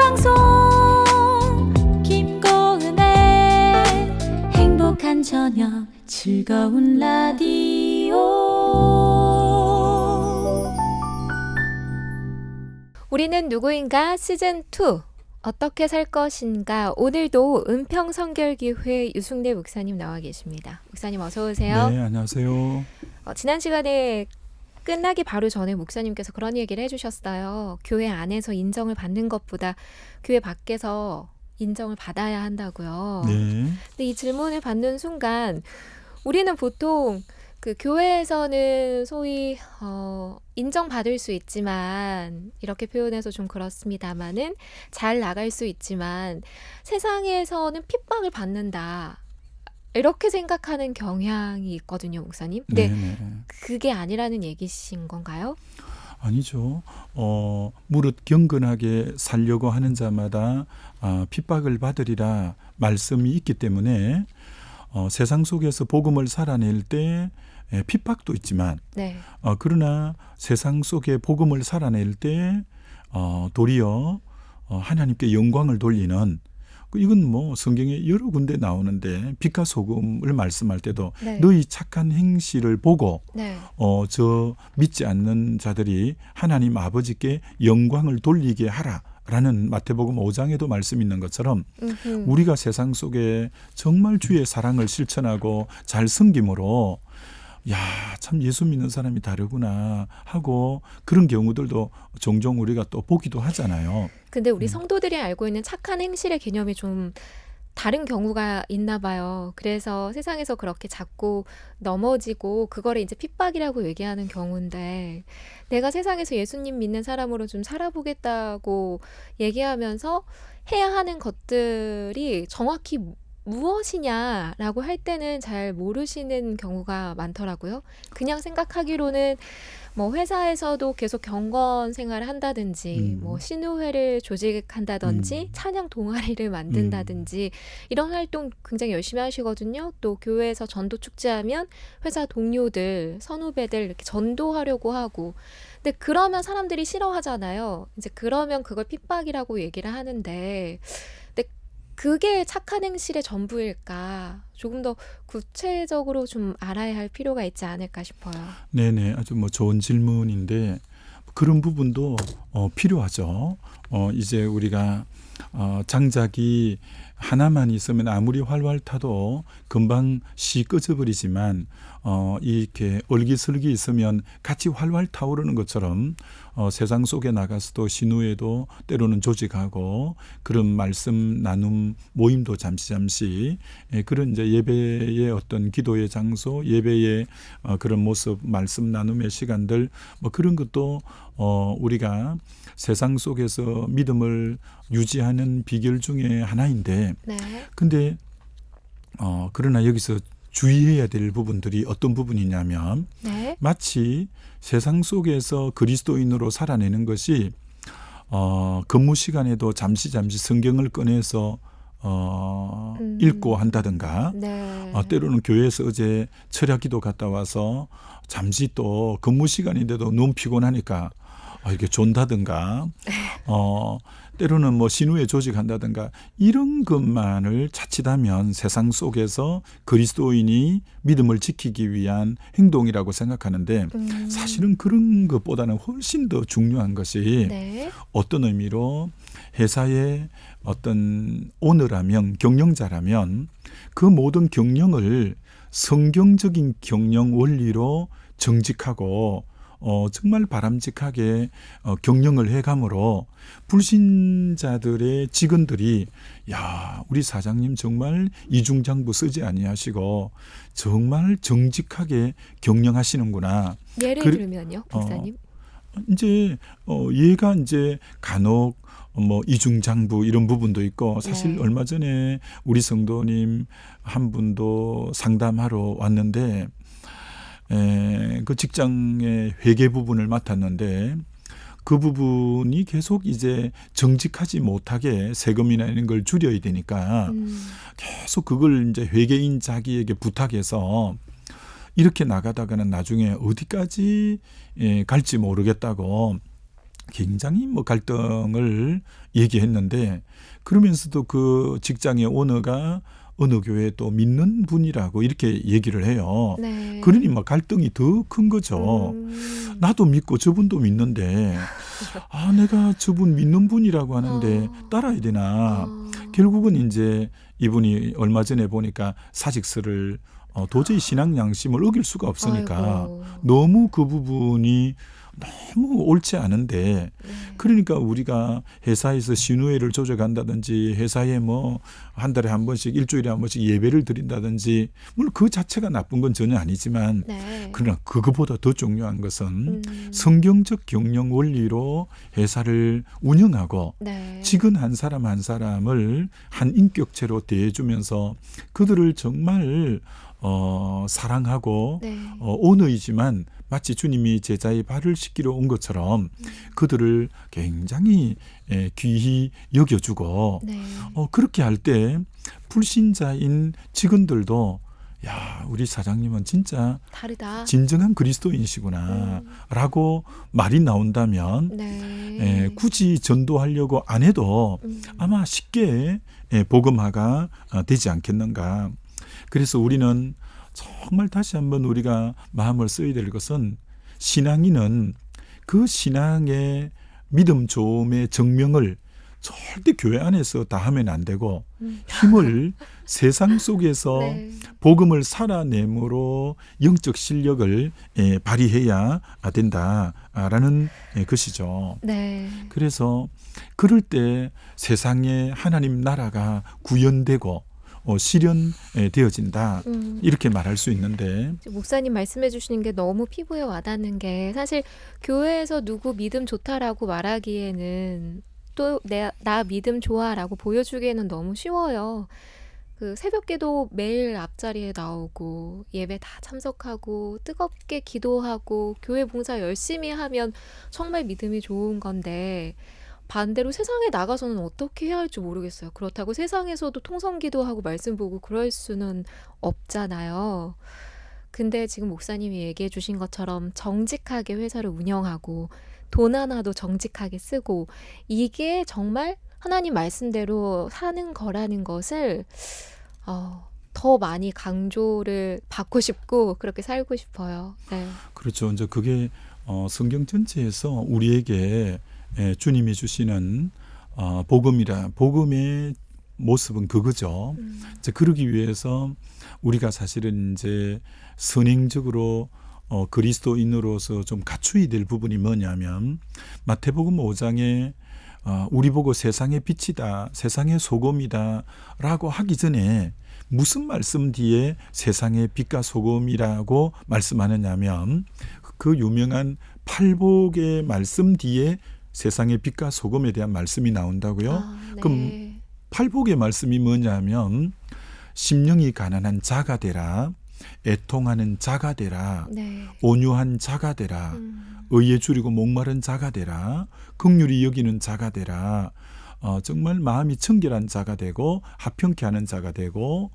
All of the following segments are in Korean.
방송 김고은의 행복한 저녁 즐거운 라디오. 우리는 누구인가 시즌2 어떻게 살 것인가. 오늘도 은평선결기회 유승래 목사님 나와 계십니다. 목사님 어서 오세요. 네, 안녕하세요. 지난 시간에 끝나기 바로 전에 목사님께서 그런 얘기를 해주셨어요. 교회 안에서 인정을 받는 것보다 교회 밖에서 인정을 받아야 한다고요. 네. 근데 이 질문을 받는 순간 우리는 보통 그 교회에서는 소위 인정받을 수 있지만, 이렇게 표현해서 좀 그렇습니다만은 잘 나갈 수 있지만 세상에서는 핍박을 받는다, 이렇게 생각하는 경향이 있거든요, 목사님. 근데 그게 아니라는 얘기신 건가요? 아니죠. 무릇 경건하게 살려고 하는 자마다 핍박을 받으리라 말씀이 있기 때문에 세상 속에서 복음을 살아낼 때 핍박도 있지만, 네. 그러나 세상 속에 복음을 살아낼 때 도리어 하나님께 영광을 돌리는, 이건 뭐 성경에 여러 군데 나오는데, 빛과 소금을 말씀할 때도 네. 너희 착한 행실을 보고 네. 저 믿지 않는 자들이 하나님 아버지께 영광을 돌리게 하라 라는 마태복음 5장에도 말씀 있는 것처럼, 우리가 세상 속에 정말 주의 사랑을 실천하고 잘 섬김으로 야, 참 예수 믿는 사람이 다르구나 하고, 그런 경우들도 종종 우리가 또 보기도 하잖아요. 근데 우리 성도들이 알고 있는 착한 행실의 개념이 좀 다른 경우가 있나 봐요. 그래서 세상에서 그렇게 자꾸 넘어지고 그거를 이제 핍박이라고 얘기하는 경우인데, 내가 세상에서 예수님 믿는 사람으로 좀 살아보겠다고 얘기하면서 해야 하는 것들이 정확히 무엇이냐라고 할 때는 잘 모르시는 경우가 많더라고요. 그냥 생각하기로는 뭐 회사에서도 계속 경건 생활을 한다든지, 뭐 신우회를 조직한다든지, 찬양 동아리를 만든다든지, 이런 활동 굉장히 열심히 하시거든요. 또 교회에서 전도 축제하면 회사 동료들, 선후배들 이렇게 전도하려고 하고. 근데 그러면 사람들이 싫어하잖아요. 이제 그러면 그걸 핍박이라고 얘기를 하는데, 그게 착한 행실의 전부일까? 조금 더 구체적으로 좀 알아야 할 필요가 있지 않을까 싶어요. 네네, 아주 뭐 좋은 질문인데, 그런 부분도 필요하죠. 이제 우리가 장작이 하나만 있으면 아무리 활활 타도 금방 꺼져버리지만, 이렇게 얼기설기 있으면 같이 활활 타오르는 것처럼 세상 속에 나가서도 신우에도 때로는 조직하고, 그런 말씀 나눔 모임도 잠시 그런 이제 예배의 어떤 기도의 장소, 예배의 그런 모습, 말씀 나눔의 시간들, 뭐 그런 것도 우리가 세상 속에서 믿음을 유지하는 비결 중에 하나인데, 네. 근데 그러나 여기서 주의해야 될 부분들이 어떤 부분이냐면, 네. 마치 세상 속에서 그리스도인으로 살아내는 것이 근무 시간에도 잠시 성경을 꺼내서 읽고 한다든가, 네. 때로는 교회에서 어제 철야기도 갔다 와서 잠시 또 근무 시간인데도 너무 피곤하니까 이렇게 존다든가, 때로는 뭐 신우에 조직한다든가, 이런 것만을 자칫하면 세상 속에서 그리스도인이 믿음을 지키기 위한 행동이라고 생각하는데, 사실은 그런 것보다는 훨씬 더 중요한 것이, 네. 어떤 의미로 회사의 어떤 오너라면, 경영자라면 그 모든 경영을 성경적인 경영 원리로 정직하고 정말 바람직하게 경영을 해감으로 불신자들의 직원들이, 야, 우리 사장님 정말 이중장부 쓰지 아니하시고 정말 정직하게 경영하시는구나. 예를 들면요, 목사님. 이제 얘가 이제 간혹 뭐 이중장부 이런 부분도 있고, 사실 네. 얼마 전에 우리 성도님 한 분도 상담하러 왔는데, 그 직장의 회계 부분을 맡았는데, 그 부분이 계속 이제 정직하지 못하게 세금이나 이런 걸 줄여야 되니까 계속 그걸 이제 회계인 자기에게 부탁해서 이렇게 나가다가는 나중에 어디까지 갈지 모르겠다고 굉장히 뭐 갈등을 얘기했는데 그러면서도 그 직장의 오너가 어느 교회 또 믿는 분이라고 이렇게 얘기를 해요. 네. 그러니 막 갈등이 더 큰 거죠. 나도 믿고 저분도 믿는데 내가 저분 믿는 분이라고 하는데 따라야 되나. 결국은 이제 이분이 얼마 전에 보니까 사직서를 도저히 신앙 양심을 어길 수가 없으니까 아이고. 너무 그 부분이 너무 옳지 않은데 그러니까 우리가 회사에서 신우회를 조져간다든지 회사에 뭐 한 달에 한 번씩 일주일에 한 번씩 예배를 드린다든지 물론 그 자체가 나쁜 건 전혀 아니지만 네. 그러나 그것보다 더 중요한 것은 성경적 경영 원리로 회사를 운영하고 네. 직원 한 사람 한 사람을 한 인격체로 대해주면서 그들을 정말 사랑하고 네. 오너이지만 마치 주님이 제자의 발을 씻기러 온 것처럼 그들을 굉장히 귀히 여겨주고 네. 그렇게 할 때 불신자인 직원들도 야 우리 사장님은 진짜 다르다. 진정한 그리스도인이시구나 라고 말이 나온다면 네. 굳이 전도하려고 안 해도 아마 쉽게 복음화가 되지 않겠는가. 그래서 우리는 정말 다시 한번 우리가 마음을 써야 될 것은 신앙인은 그 신앙의 믿음 좋음의 증명을 절대 교회 안에서 다 하면 안 되고 힘을 세상 속에서 네. 복음을 살아내므로 영적 실력을 발휘해야 된다라는 것이죠. 네. 그래서 그럴 때 세상에 하나님 나라가 구현되고 실현되어진다 이렇게 말할 수 있는데 목사님 말씀해 주시는 게 너무 피부에 와닿는 게 사실 교회에서 누구 믿음 좋다라고 말하기에는 또 나 믿음 좋아라고 보여주기에는 너무 쉬워요. 그 새벽기도 매일 앞자리에 나오고 예배 다 참석하고 뜨겁게 기도하고 교회 봉사 열심히 하면 정말 믿음이 좋은 건데 반대로 세상에 나가서는 어떻게 해야 할지 모르겠어요. 그렇다고 세상에서도 통성기도하고 말씀 보고 그럴 수는 없잖아요. 근데 지금 목사님이 얘기해 주신 것처럼 정직하게 회사를 운영하고 돈 하나도 정직하게 쓰고 이게 정말 하나님 말씀대로 사는 거라는 것을 더 많이 강조를 받고 싶고 그렇게 살고 싶어요. 네. 그렇죠. 이제 그게 성경 전체에서 우리에게 주님이 주시는 복음의 모습은 그거죠. 이제 그러기 위해서 우리가 사실은 이제 선행적으로 그리스도인으로서 좀 갖추어야 될 부분이 뭐냐면 마태복음 5장에 우리 보고 세상의 빛이다, 세상의 소금이다 라고 하기 전에 무슨 말씀 뒤에 세상의 빛과 소금이라고 말씀하느냐면 그 유명한 팔복의 말씀 뒤에 세상의 빛과 소금에 대한 말씀이 나온다고요. 네. 그럼 팔복의 말씀이 뭐냐면 심령이 가난한 자가 되라, 애통하는 자가 되라, 네. 온유한 자가 되라, 의에 줄이고 목마른 자가 되라, 긍휼히 여기는 자가 되라, 정말 마음이 청결한 자가 되고 합평케 하는 자가 되고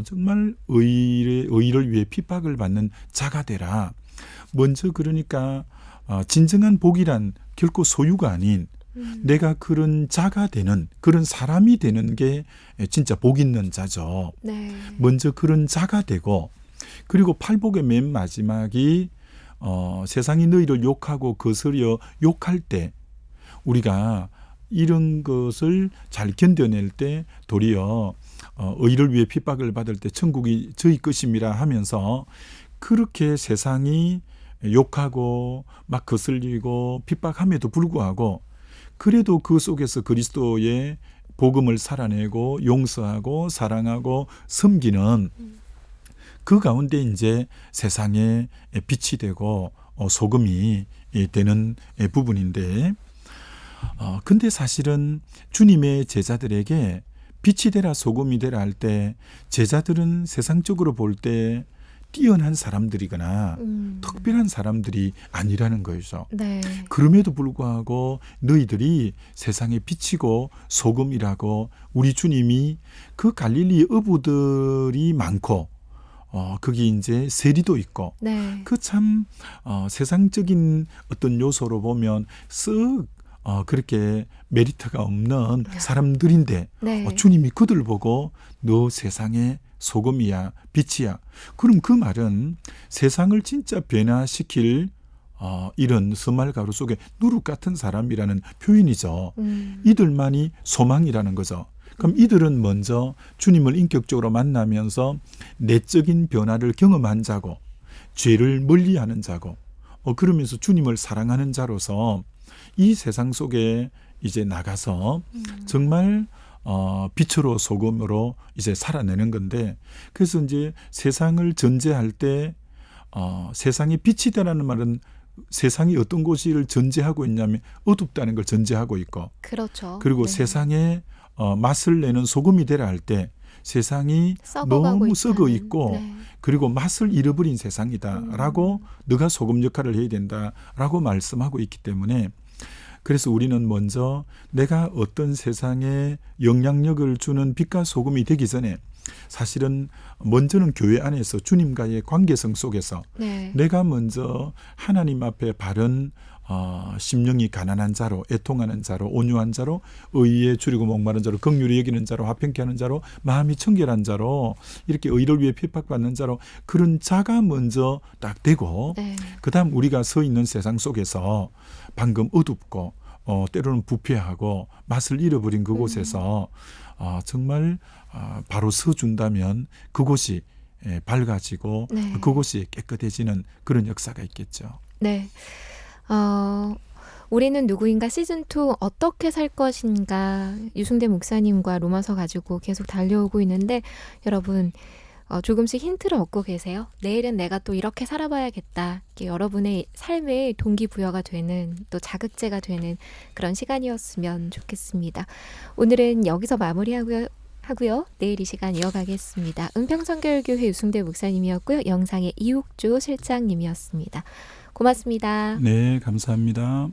정말 의를 위해 핍박을 받는 자가 되라. 먼저 그러니까 진정한 복이란 결코 소유가 아닌 내가 그런 자가 되는 그런 사람이 되는 게 진짜 복 있는 자죠. 네. 먼저 그런 자가 되고 그리고 팔복의 맨 마지막이 세상이 너희를 욕하고 거스려 욕할 때 우리가 이런 것을 잘 견뎌낼 때 도리어 의를 위해 핍박을 받을 때 천국이 저희 것임이라 하면서 그렇게 세상이 욕하고 막 거슬리고 핍박함에도 불구하고 그래도 그 속에서 그리스도의 복음을 살아내고 용서하고 사랑하고 섬기는 그 가운데 이제 세상에 빛이 되고 소금이 되는 부분인데 근데 사실은 주님의 제자들에게 빛이 되라 소금이 되라 할 때 제자들은 세상적으로 볼 때 뛰어난 사람들이거나 특별한 사람들이 아니라는 거죠. 네. 그럼에도 불구하고 너희들이 세상의 빛이고 소금이라고 우리 주님이 그 갈릴리 어부들이 많고 거기 이제 세리도 있고 네. 그 참 세상적인 어떤 요소로 보면 쓱 그렇게 메리트가 없는 사람들인데 네. 주님이 그들 보고 너 세상의 소금이야 빛이야. 그럼 그 말은 세상을 진짜 변화시킬 이런 스말가루 속에 누룩 같은 사람이라는 표현이죠. 이들만이 소망이라는 거죠. 그럼 이들은 먼저 주님을 인격적으로 만나면서 내적인 변화를 경험한 자고 죄를 멀리하는 자고 그러면서 주님을 사랑하는 자로서 이 세상 속에 이제 나가서 정말 빛으로 소금으로 이제 살아내는 건데 그래서 이제 세상을 전제할 때 세상이 빛이 되라는 말은 세상이 어떤 곳을 전제하고 있냐면 어둡다는 걸 전제하고 있고 그렇죠. 그리고 네. 세상에 맛을 내는 소금이 되라 할 때 세상이 썩어가고 너무 있다는. 썩어 있고 네. 그리고 맛을 잃어버린 세상이다라고 너가 소금 역할을 해야 된다라고 말씀하고 있기 때문에 그래서 우리는 먼저 내가 어떤 세상에 영향력을 주는 빛과 소금이 되기 전에 사실은 먼저는 교회 안에서 주님과의 관계성 속에서 네. 내가 먼저 하나님 앞에 바른 심령이 가난한 자로 애통하는 자로 온유한 자로 의에 줄이고 목마른 자로 긍휼히 여기는 자로 화평케 하는 자로 마음이 청결한 자로 이렇게 의를 위해 핍박받는 자로 그런 자가 먼저 딱 되고 네. 그다음 우리가 서 있는 세상 속에서 방금 어둡고 때로는 부패하고 맛을 잃어버린 그곳에서 정말 바로 서준다면 그곳이 밝아지고 네. 그곳이 깨끗해지는 그런 역사가 있겠죠. 네. 우리는 누구인가 시즌2 어떻게 살 것인가 유승대 목사님과 로마서 가지고 계속 달려오고 있는데 여러분 조금씩 힌트를 얻고 계세요. 내일은 내가 또 이렇게 살아봐야겠다. 이게 여러분의 삶의 동기부여가 되는 또 자극제가 되는 그런 시간이었으면 좋겠습니다. 오늘은 여기서 마무리하고요. 내일 이 시간 이어가겠습니다. 은평선교회교회 유승대 목사님이었고요. 영상의 이욱조 실장님이었습니다. 고맙습니다. 네, 감사합니다.